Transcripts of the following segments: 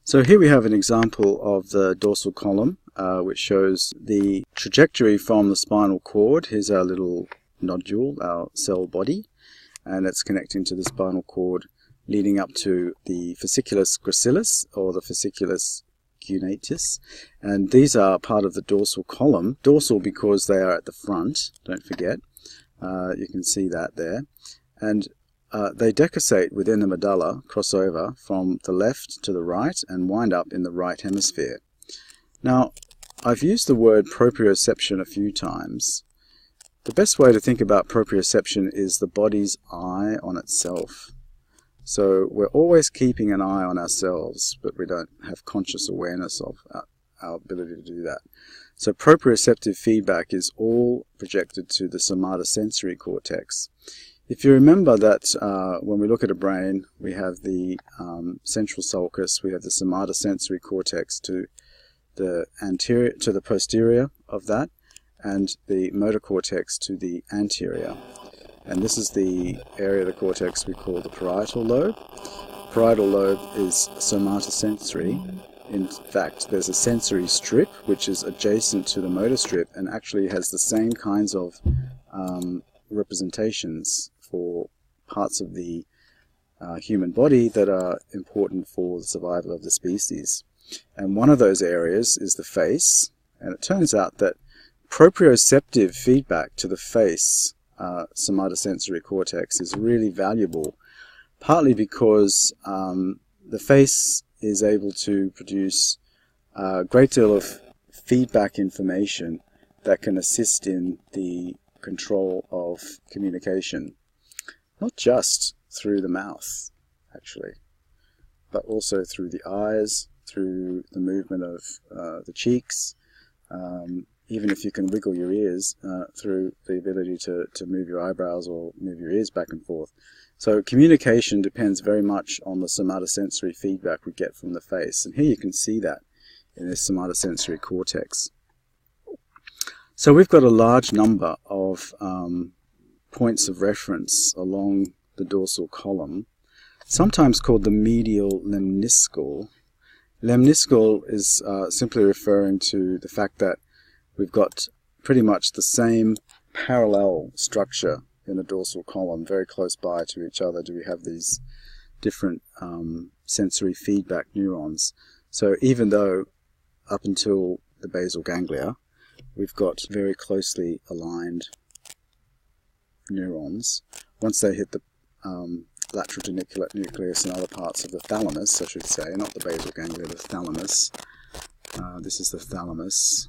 So here we have an example of the dorsal column, which shows the trajectory from the spinal cord. Here's our little nodule, our cell body, and it's connecting to the spinal cord, leading up to the fasciculus gracilis or the fasciculus cuneatus, and these are part of the dorsal column. Dorsal because they are at the front, don't forget. You can see that there. And they decussate within the medulla, cross over from the left to the right, and wind up in the right hemisphere. Now, I've used the word proprioception a few times. The best way to think about proprioception is the body's eye on itself. So we're always keeping an eye on ourselves, but we don't have conscious awareness of our ability to do that. So proprioceptive feedback is all projected to the somatosensory cortex. If you remember that when we look at a brain, we have the central sulcus, we have the somatosensory cortex to the anterior, to the posterior of that, and the motor cortex to the anterior. And this is the area of the cortex we call the parietal lobe. Parietal lobe is somatosensory. In fact, there's a sensory strip which is adjacent to the motor strip and actually has the same kinds of representations for parts of the human body that are important for the survival of the species. And one of those areas is the face, and it turns out that proprioceptive feedback to the face somatosensory cortex is really valuable, partly because the face is able to produce a great deal of feedback information that can assist in the control of communication, not just through the mouth, actually, but also through the eyes, through the movement of the cheeks, even if you can wiggle your ears, through the ability to move your eyebrows or move your ears back and forth. So communication depends very much on the somatosensory feedback we get from the face. And here you can see that in this somatosensory cortex. So we've got a large number of points of reference along the dorsal column, sometimes called the medial lemniscal. Lemniscal is simply referring to the fact that we've got pretty much the same parallel structure in the dorsal column, very close by to each other. Do we have these different sensory feedback neurons? So even though up until the basal ganglia, we've got very closely aligned neurons, once they hit the lateral geniculate nucleus and other parts of the thalamus, I should say, not the basal ganglia, the thalamus. This is the thalamus.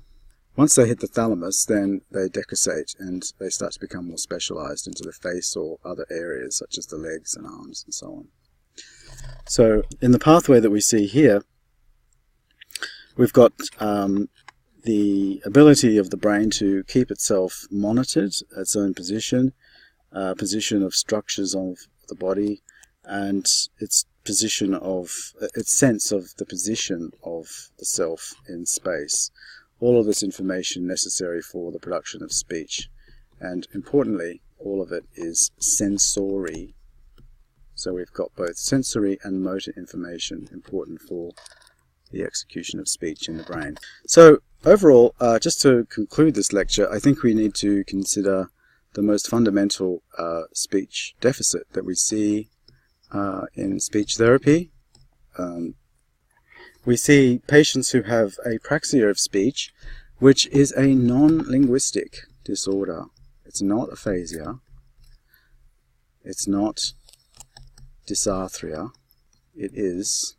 Once they hit the thalamus, then they decussate and they start to become more specialized into the face or other areas such as the legs and arms and so on. So in the pathway that we see here, we've got the ability of the brain to keep itself monitored, its own position of structures of the body, and its sense of the position of the self in space. All of this information necessary for the production of speech, and importantly, all of it is sensory. So we've got both sensory and motor information important for the execution of speech in the brain. So overall, just to conclude this lecture, I think we need to consider the most fundamental speech deficit that we see in speech therapy. We see patients who have apraxia of speech, which is a non-linguistic disorder. It's not aphasia. It's not dysarthria. It is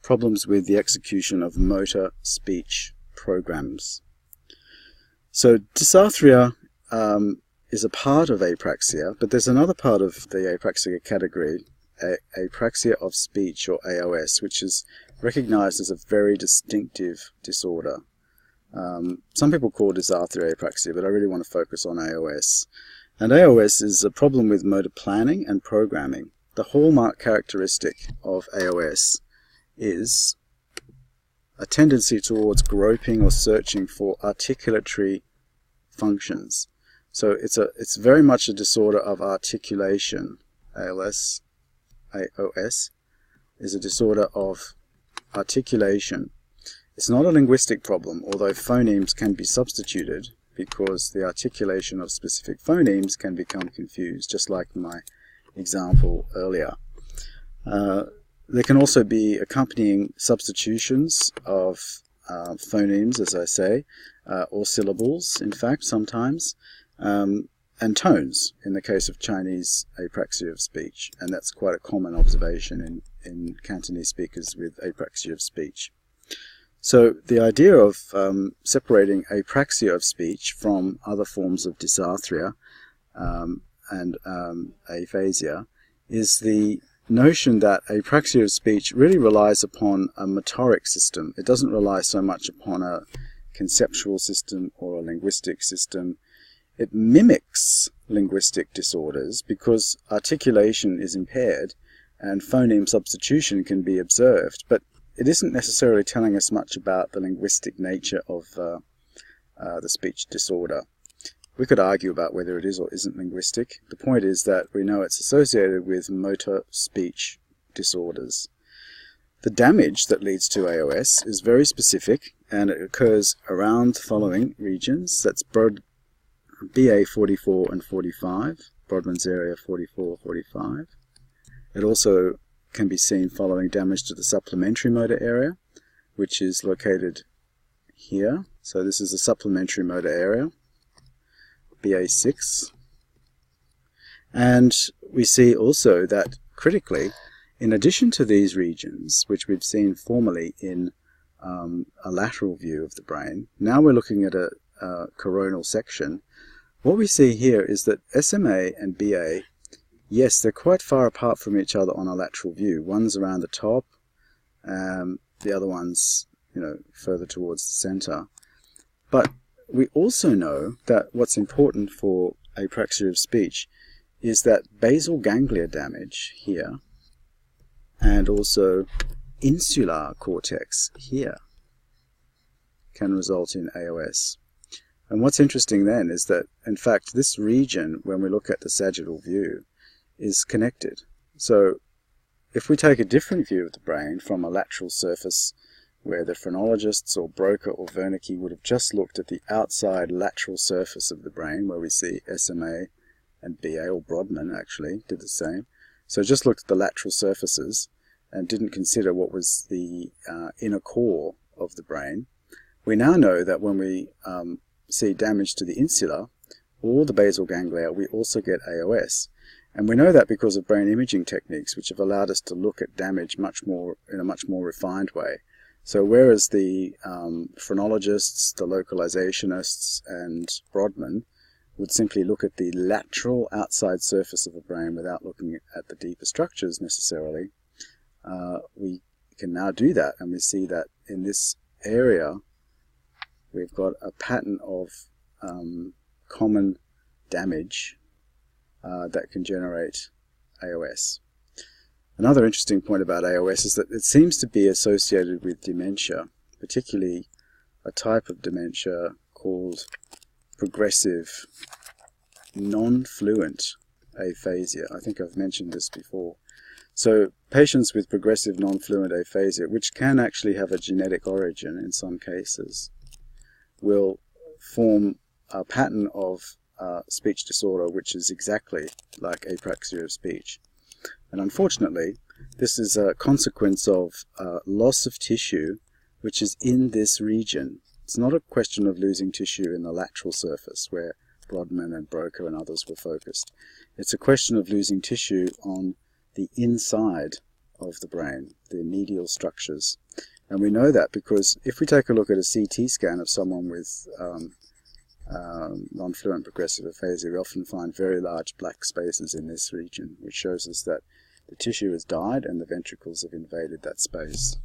problems with the execution of motor speech programs. So dysarthria is a part of apraxia, but there's another part of the apraxia category, apraxia of speech, or AOS, which is recognized as a very distinctive disorder. Some people call dysarthria apraxia, but I really want to focus on AOS. And AOS is a problem with motor planning and programming. The hallmark characteristic of AOS is a tendency towards groping or searching for articulatory functions. So it's very much a disorder of articulation. AOS is a disorder of articulation. It's not a linguistic problem, although phonemes can be substituted, because the articulation of specific phonemes can become confused, just like my example earlier. There can also be accompanying substitutions of phonemes, as I say, or syllables, in fact, sometimes, and tones, in the case of Chinese apraxia of speech, and that's quite a common observation in Cantonese speakers with apraxia of speech. So the idea of separating apraxia of speech from other forms of dysarthria and aphasia is the notion that apraxia of speech really relies upon a motoric system. It doesn't rely so much upon a conceptual system or a linguistic system. It mimics linguistic disorders because articulation is impaired and phoneme substitution can be observed, but it isn't necessarily telling us much about the linguistic nature of the speech disorder. We could argue about whether it is or isn't linguistic. The point is that we know it's associated with motor speech disorders. The damage that leads to AOS is very specific, and it occurs around the following regions. That's BA 44 and 45, Brodmann's area 44, 45. It also can be seen following damage to the supplementary motor area, which is located here. So this is the supplementary motor area, BA6. And we see also that critically, in addition to these regions, which we've seen formerly in a lateral view of the brain, now we're looking at a coronal section. What we see here is that SMA and BA, yes, they're quite far apart from each other on a lateral view. One's around the top, the other one's, further towards the center. But we also know that what's important for apraxia of speech is that basal ganglia damage here and also insular cortex here can result in AOS. And what's interesting then is that, in fact, this region, when we look at the sagittal view, is connected. So if we take a different view of the brain from a lateral surface where the phrenologists or Broca or Wernicke would have just looked at the outside lateral surface of the brain, where we see SMA and BA, or Brodmann actually did the same. So just looked at the lateral surfaces and didn't consider what was the inner core of the brain. We now know that when we see damage to the insula or the basal ganglia, we also get AOS. And we know that because of brain imaging techniques, which have allowed us to look at damage in a much more refined way. So whereas the phrenologists, the localizationists, and Brodmann would simply look at the lateral outside surface of a brain without looking at the deeper structures necessarily, we can now do that, and we see that in this area we've got a pattern of common damage that can generate AOS. Another interesting point about AOS is that it seems to be associated with dementia, particularly a type of dementia called progressive non-fluent aphasia. I think I've mentioned this before. So patients with progressive non-fluent aphasia, which can actually have a genetic origin in some cases, will form a pattern of speech disorder which is exactly like apraxia of speech. And unfortunately, this is a consequence of loss of tissue which is in this region. It's not a question of losing tissue in the lateral surface where Brodmann and Broca and others were focused. It's a question of losing tissue on the inside of the brain, the medial structures. And we know that because if we take a look at a CT scan of someone with non-fluent progressive aphasia, we often find very large black spaces in this region, which shows us that the tissue has died and the ventricles have invaded that space.